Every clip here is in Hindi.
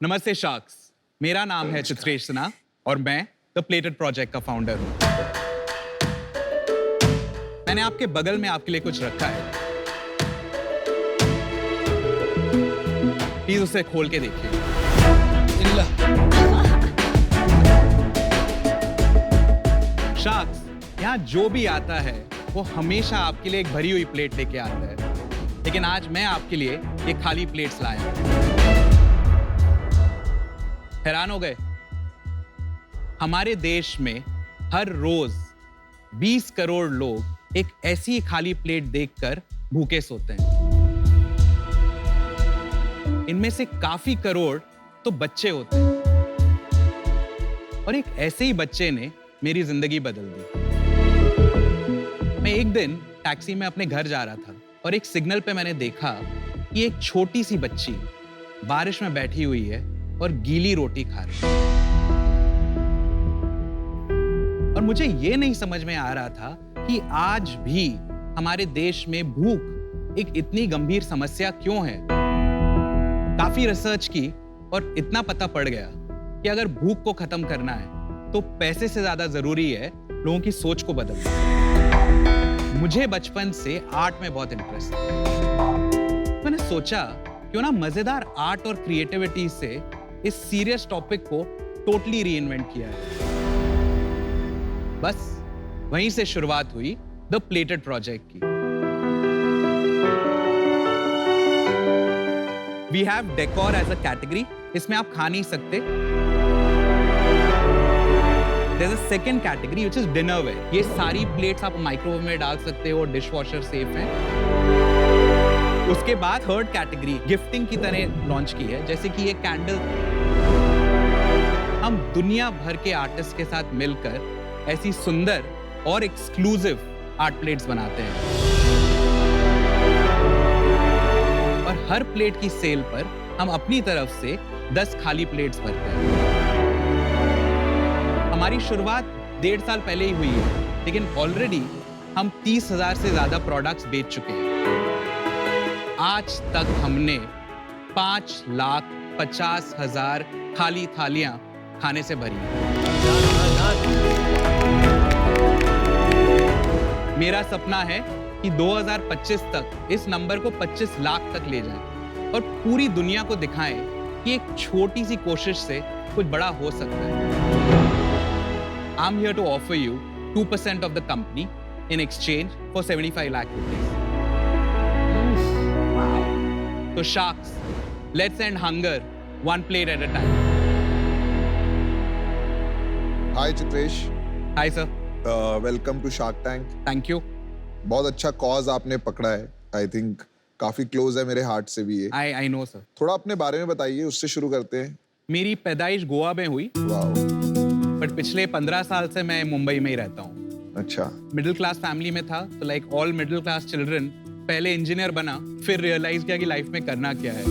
नमस्ते शार्क्स, मेरा नाम है चित्रेश सिन्हा और मैं द प्लेटेड प्रोजेक्ट का फाउंडर हूं। मैंने आपके बगल में आपके लिए कुछ रखा है, प्लीज उसे खोल के देखिए। शार्क्स, यहाँ जो भी आता है वो हमेशा आपके लिए एक भरी हुई प्लेट लेके आता है, लेकिन आज मैं आपके लिए एक खाली प्लेट्स लाया हूं। हैरान हो गए? हमारे देश में हर रोज 20 करोड़ लोग एक ऐसी खाली प्लेट देखकर भूखे सोते हैं। इनमें से काफी करोड़ तो बच्चे होते हैं, और एक ऐसे ही बच्चे ने मेरी जिंदगी बदल दी। मैं एक दिन टैक्सी में अपने घर जा रहा था और एक सिग्नल पे मैंने देखा कि एक छोटी सी बच्ची बारिश में बैठी हुई है और गीली रोटी खा रही है। और मुझे ये नहीं समझ में आ रहा था कि आज भी हमारे देश में भूख एक इतनी गंभीर समस्या क्यों है। काफी रिसर्च की और इतना पता पड़ गया कि अगर भूख को खत्म करना है तो पैसे से ज्यादा जरूरी है लोगों की सोच को बदलना। मुझे बचपन से आर्ट में बहुत इंटरेस्ट है। मैंने सोचा क्यों ना मजेदार आर्ट और क्रिएटिविटी से इस सीरियस टॉपिक को टोटली रीइन्वेंट किया है। बस वहीं से शुरुआत हुई द प्लेटेड प्रोजेक्ट की। We have decor as a category, इसमें आप खा नहीं सकते। There's a second category which is dinnerware. ये सारी प्लेट्स आप माइक्रोवेव में डाल सकते हो, डिशवॉशर सेफ है। उसके बाद थर्ड कैटेगरी गिफ्टिंग की तरह लॉन्च की है, जैसे कि ये कैंडल। हम दुनिया भर के आर्टिस्ट के साथ मिलकर ऐसी सुंदर और एक्सक्लूसिव आर्ट प्लेट्स बनाते हैं, और हर प्लेट की सेल पर हम अपनी तरफ से 10 खाली प्लेट्स भरते हैं। हमारी शुरुआत 1.5 साल पहले ही हुई है, लेकिन ऑलरेडी हम 30,000 से ज्यादा प्रोडक्ट्स बेच चुके हैं। आज तक हमने 5,50,000 खाली थालियां खाने से भरी हैं। मेरा सपना है कि 2025 तक इस नंबर को 25 लाख तक ले जाएं और पूरी दुनिया को दिखाएं कि एक छोटी सी कोशिश से कुछ बड़ा हो सकता है। I'm here to offer you 2% of the company in exchange for 75 lakh rupees. So sharks, let's end hunger one plate at a time. Hi Chitresh. Hi sir. Welcome to Shark Tank. Thank you. बहुत अच्छा कॉज आपने पकड़ा है। आई थिंक काफी क्लोज है मेरे हार्ट से भी ये। I know sir. थोड़ा अपने बारे में बताइए, उससे शुरू करते हैं। मेरी पैदाइश गोवा में हुई, वाओ। बट पिछले 15 साल से मैं मुंबई में ही रहता हूँ। अच्छा। मिडिल क्लास फैमिली में था, तो like all middle class children पहले इंजीनियर बना, फिर रियलाइज किया कि लाइफ में करना क्या है।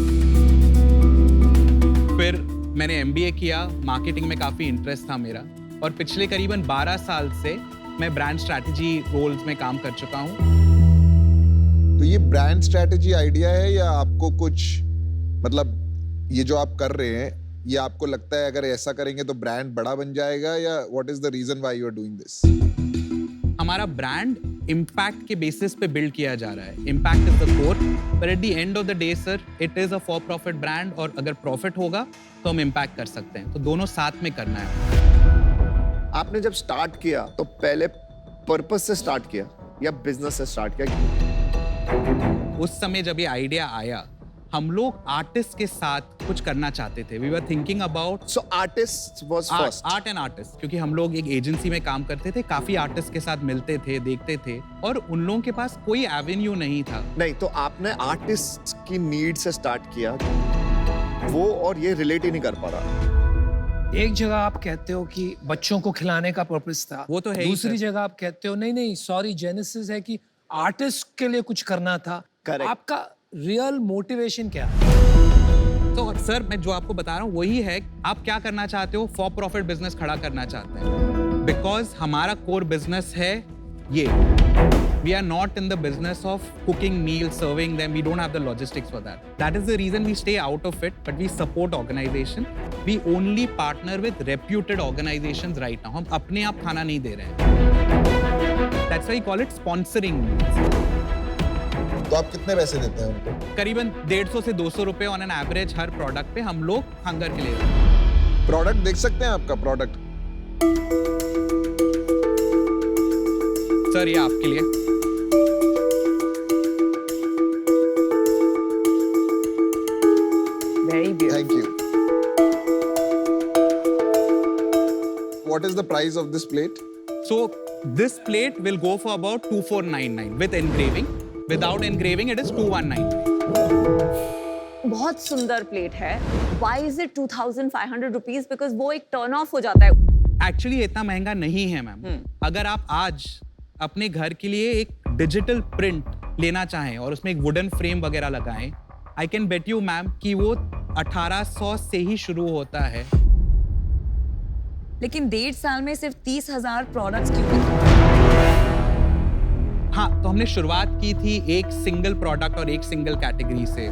फिर मैंने एमबीए किया, मार्केटिंग में काफी इंटरेस्ट था मेरा, और पिछले करीबन 12 साल से मैं ब्रांड स्ट्रैटेजी रोल्स में काम कर चुका हूँ। तो ये ब्रांड स्ट्रैटेजी आइडिया है या आपको कुछ, मतलब ये जो आप कर रहे हैं, ये आपको लगता है अगर ऐसा करेंगे तो ब्रांड बड़ा बन जाएगा, या what is the reason why you are doing this? हमारा ब्रांड इम्पैक्ट के बेसिस पे बिल्ड किया जा रहा है। इम्पैक्ट इज द कोर, पर at the end of the day sir, it is a for profit brand, और अगर प्रॉफिट होगा तो हम इम्पैक्ट कर सकते हैं, तो दोनों साथ में करना है। आपने जब स्टार्ट किया तो पहले पर्पस से स्टार्ट किया या बिजनेस से स्टार्ट किया? उस समय जब ये आइडिया आया, हम लोग आर्टिस्ट के साथ कुछ करना चाहते थे। We were thinking about so artist was first. Art and artist, क्योंकि हम लोग एक एजेंसी में काम करते थे, काफी आर्टिस्ट के साथ मिलते थे, देखते थे, और उन लोगों के पास कोई एवेन्यू नहीं था। नहीं, तो आपने आर्टिस्ट की नीड से स्टार्ट किया, वो और ये रिलेट ही नहीं कर पा रहा। एक जगह आप कहते हो कि बच्चों को खिलाने का पर्पस था, वो तो है ही दूसरी सर। जगह आप कहते हो नहीं सॉरी, जेनेसिस है कि आर्टिस्ट के लिए कुछ करना था। Correct. आपका रियल मोटिवेशन क्या? तो सर, मैं जो आपको बता रहा हूँ वही है, आप क्या करना चाहते हो? फॉर प्रॉफिट बिजनेस खड़ा करना चाहते हैं, बिकॉज हमारा कोर बिजनेस है ये। We are not in the business of cooking meals, serving them. We don't have the logistics for that. That is the reason we stay out of it, but we support organization. We only partner with reputed organizations right now. हम अपने आप खाना नहीं दे रहे हैं. That's why we call it sponsoring meals. तो आप कितने पैसे देते हैं उनको? करीबन 150 से 200 रुपए on an average her product पे हम लोग हंगर के लिए देते हैं. प्रोडक्ट देख सकते हैं आपका प्रोडक्ट? सर ये आपके लिए. Very beautiful. Thank you. What is the price of this plate? So this plate will go for about 2499 with engraving. Without engraving, it is 2199. बहुत सुंदर प्लेट है. Why is it 2,500 rupees? Because वो एक टर्न ऑफ हो जाता है. Actually इतना महंगा नहीं है मैम. अगर आप आज अपने घर के लिए एक डिजिटल प्रिंट लेना चाहें और उसमें एक वुडन फ्रेम वगैरह लगाएं, I can bet you ma'am कि वो 1800 से ही शुरू होता है. लेकिन 1.5 साल में सिर्फ 30,000 प्रोडक्ट्स क्यों बिके? हाँ, तो हमने शुरुआत की थी एक सिंगल प्रोडक्ट और एक सिंगल कैटेगरी से.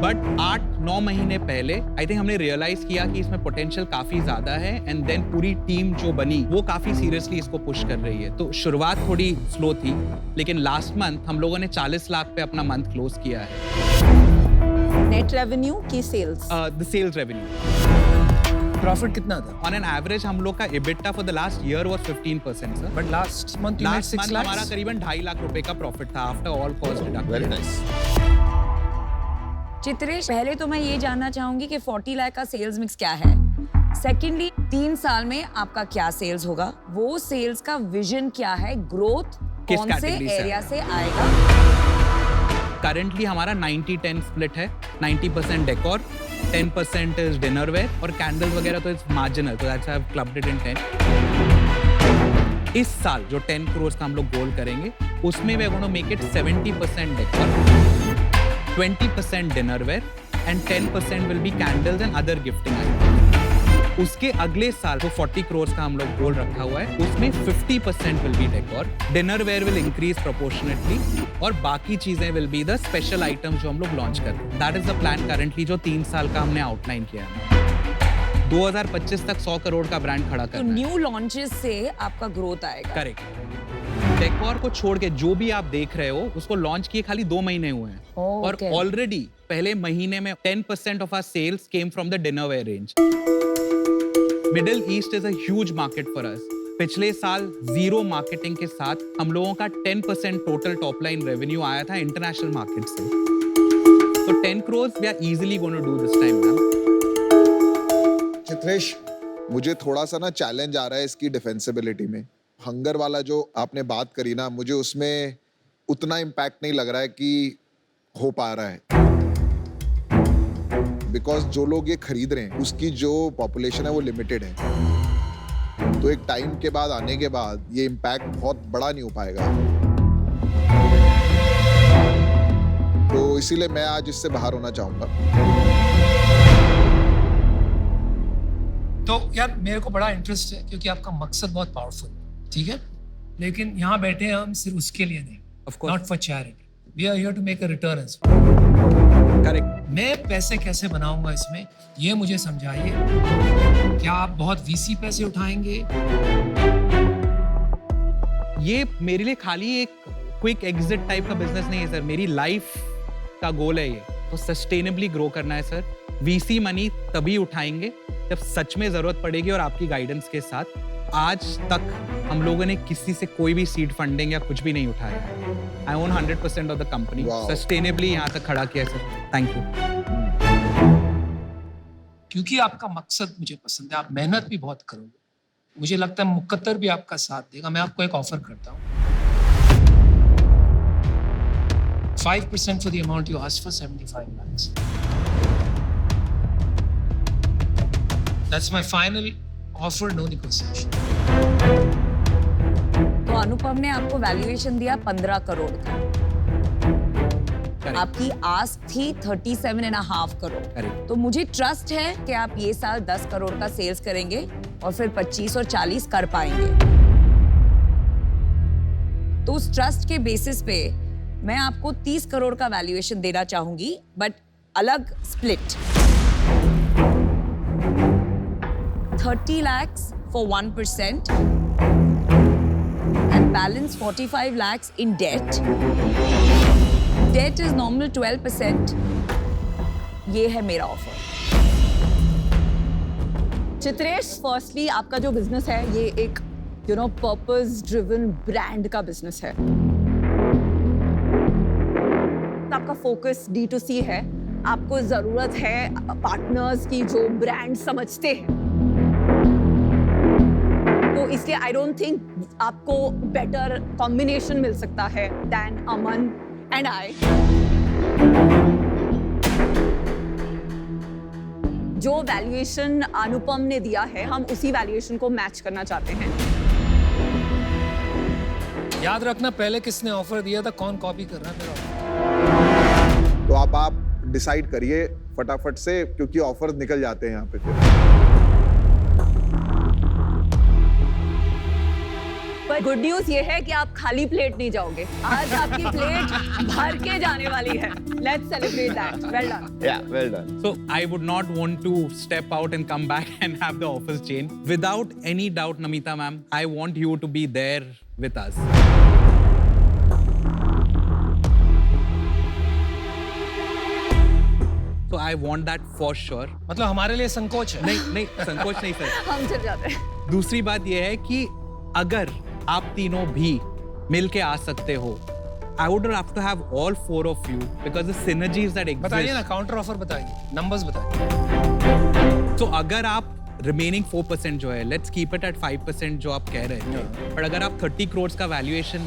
बट 8-9 महीने पहले आई थिंक हमने रियलाइज किया कि इसमें पोटेंशियल काफी ज्यादा है एंड देन पूरी टीम जो बनी वो काफी सीरियसली इसको पुश कर रही है. तो शुरुआत थोड़ी स्लो थी, लेकिन लास्ट मंथ हम लोगों ने 40 लाख पे अपना मंथ क्लोज किया है. नेट रेवेन्यू की sales? The sales revenue. Profit कितना था? ऑन एन एवरेज हम लोग का EBITDA for the last year was 15% sir. But last month you made last 6 month lakh. हमारा करीबन 2.5 लाख रुपए का प्रॉफिट था after all cost deduct. Very nice. Chitresh, पहले तो मैं ये जानना चाहूंगी कि 40 लाख का सेल्स मिक्स क्या है. सेकेंडली, 3 साल में आपका क्या सेल्स होगा? वो सेल्स का विजन क्या है? ग्रोथ किस कौन से category से एरिया से आएगा? करंटली हमारा 90-10 स्प्लिट है. 90% डेकोर, 10% इज डिनर वेयर और कैंडल्स वगैरह तो इट्स मार्जिनल, तो that's I have clubbed it in 10. इस साल जो 10 करोड़ का हम लोग गोल करेंगे उसमें we are going to make it 70% decor, 20% dinner ware and 10% will be candles and other gifting items. उसके अगले साल जो 40 करोड़ का हम लोग गोल रखा हुआ है उसमें 50% will be decor, dinner ware will increase proportionately और बाकी चीजें will be the special items जो हम लोग लॉन्च कर रहे हैं. That is the plan currently जो 3 साल का हमने आउटलाइन किया है. 2025 तक 100 करोड़ का ब्रांड खड़ा तो करना है. न्यू लॉन्चेस से आपका ग्रोथ आएगा. करेक्ट. डेकोर को छोड़ के जो भी आप देख रहे हो उसको लॉन्च किए खाली 2 महीने हुए हैं. और okay. ऑलरेडी पहले महीने में 10% of our sales came from the dinner ware range. Middle east is a huge market for us. पिछले साल जीरो मार्केटिंग के साथ हम लोगों का 10% टोटल टॉप लाइन रेवेन्यू आया था इंटरनेशनल मार्केट से. तो 10 crore we are easily going to do this time ma'am. Chitresh, मुझे थोड़ा सा ना चैलेंज आ रहा है इसकी डिफेंसिबिलिटी में. हंगर वाला जो आपने बात करी ना, मुझे उसमें उतना इम्पैक्ट नहीं लग रहा है कि हो पा रहा है. बिकॉज जो लोग ये खरीद रहे हैं उसकी जो पॉपुलेशन है वो लिमिटेड है. तो एक टाइम के बाद आने के बाद ये इम्पैक्ट बहुत बड़ा नहीं हो पाएगा. तो इसीलिए मैं आज इससे बाहर होना चाहूंगा. तो यार मेरे को बड़ा इंटरेस्ट है क्योंकि आपका मकसद बहुत पावरफुल, ठीक है. लेकिन यहाँ बैठे हैं हम सिर्फ उसके लिए नहीं, Of course. Not for charity. We are here to make a return. Correct. मैं पैसे कैसे बनाऊंगा इसमें, ये मुझे समझाइए. क्या आप बहुत वीसी पैसे उठाएंगे? ये मेरे लिए खाली एक क्विक एग्जिट टाइप का बिजनेस नहीं है सर. मेरी लाइफ का गोल है ये. तो सस्टेनेबली ग्रो करना है सर. वीसी मनी तभी उठाएंगे जब सच में जरूरत पड़ेगी और आपकी गाइडेंस के साथ. आज तक हम लोगों ने किसी से कोई भी सीड फंडिंग या कुछ भी नहीं उठाया. I own 100% of the company. Wow. Sustainably यहाँ तक खड़ा किया सर. Thank you. क्योंकि आपका मकसद मुझे पसंद है, आप मेहनत भी बहुत करोगे. मुझे लगता है मुकद्दर भी आपका साथ देगा. मैं आपको एक ऑफर करता हूँ. 5% for the amount you asked for, 75 lakhs. That's my final offer, no negotiation. तो अनुपम ने आपको वैल्यूएशन दिया 15 करोड़ का. आपकी आस्क थी 37.5 करोड़. Correct. तो मुझे ट्रस्ट है कि आप ये साल 10 करोड़ का सेल्स करेंगे और फिर 25 और 40 कर पाएंगे. तो उस ट्रस्ट के बेसिस पे मैं आपको 30 करोड़ का वैल्यूएशन देना चाहूंगी, बट अलग split. 30 lakhs for 1% and balance 45 lakhs in debt. Debt is normal 12%. ये है मेरा ऑफर। चित्रेश, फर्स्टली आपका जो बिजनेस है ये एक पर्पस ड्रिवन ब्रांड का बिजनेस है। आपका फोकस D2C है, आपको जरूरत है पार्टनर्स की जो ब्रांड समझते हैं, तो इसलिए आई डोंट थिंक आपको बेटर कॉम्बिनेशन मिल सकता है देन अमन एंड आई। जो वैल्यूएशन अनुपम ने दिया है, हम उसी वैल्यूएशन को मैच करना चाहते हैं। याद रखना, पहले किसने ऑफर दिया था, कौन कॉपी कर रहा है मेरा ऑफर। तो आप डिसाइड करिए फटाफट से, क्योंकि ऑफर्स निकल जाते हैं यहाँ पे फिर। पर गुड न्यूज ये है कि आप खाली प्लेट नहीं जाओगे, आज आपकी प्लेट भर के जाने वाली है। Let's celebrate that. Well done. Yeah, well done. So I would not want to step out and come back and have the offers change. Without any doubt, Namita ma'am, I want you to be there with us. So I want that for sure. मतलब हमारे लिए संकोच है। नहीं संकोच नहीं सर। हम चल जाते हैं। दूसरी बात यह है कि अगर आप तीनों भी मिल के आ सकते हो, I would have to have all four of you because the synergies that exist. बताइए ना, काउंटर ऑफर बताइए, नंबर्स बताइए। तो अगर आप रिमेनिंग 4% जो है, लेट्स कीप इट एट 5% जो आप कह रहे थे, पर अगर आप 30 करोड़ का वैल्यूएशन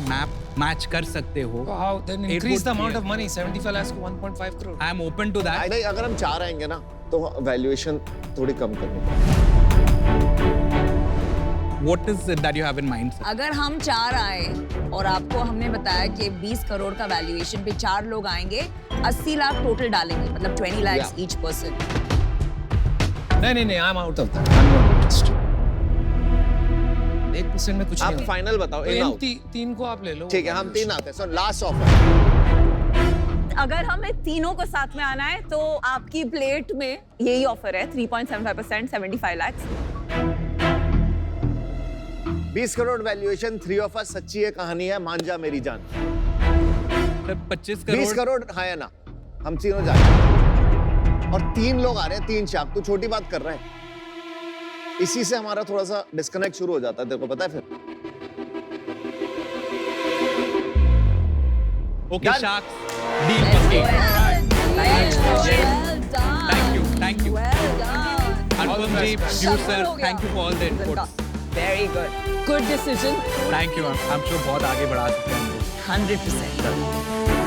मैच कर सकते हो, So how then it increase would the amount be- of money 75 lakhs to 1.5 crore? I am open to that. नहीं, अगर हम 4 आएंगे ना तो वैल्यूएशन थोड़ी कम करनी। What is it that you have in mind, sir? अगर हम 4 आए और आपको हमने बताया कि 20 करोड़ का वैल्यूएशन पे 4 लोग आएंगे, 80 लाख टोटल डालेंगे, मतलब 20 lakhs each person। नहीं, I am out of that. I am not interested. 1% में कुछ नहीं आप होगा। फाइनल बताओ, तो इन इन आउट। तीन को आप ले लो। ठीक है, हम 3 आते हैं। So last offer. अगर हमें तीनों को साथ में आना है तो आपकी प्लेट में यही ऑफर है, 3.75%, 75 lakhs। 20 crore valuation, 3 of us, सच्ची है कहानी है, मान जा मेरी जान। सर 25 20 करोड़ करोड़ हाँ या ना, हम तीनों जा रहे हैं। और 3 लोग आ रहे हैं, 3 चाक, तू छोटी बात कर रहा है। इसी से हमारा थोड़ा सा डिस्कनेक्ट शुरू हो जाता है, तेरे को पता है फिर। Okay, Done. Sharks. Deal okay. Well done. Thank you. Well done. Anupam ji, you sir, thank you for all the inputs. Very good. Good decision. Thank you, ma'am. I'm sure बहुत आगे बढ़ा सकते हैं हम लोग। 100%.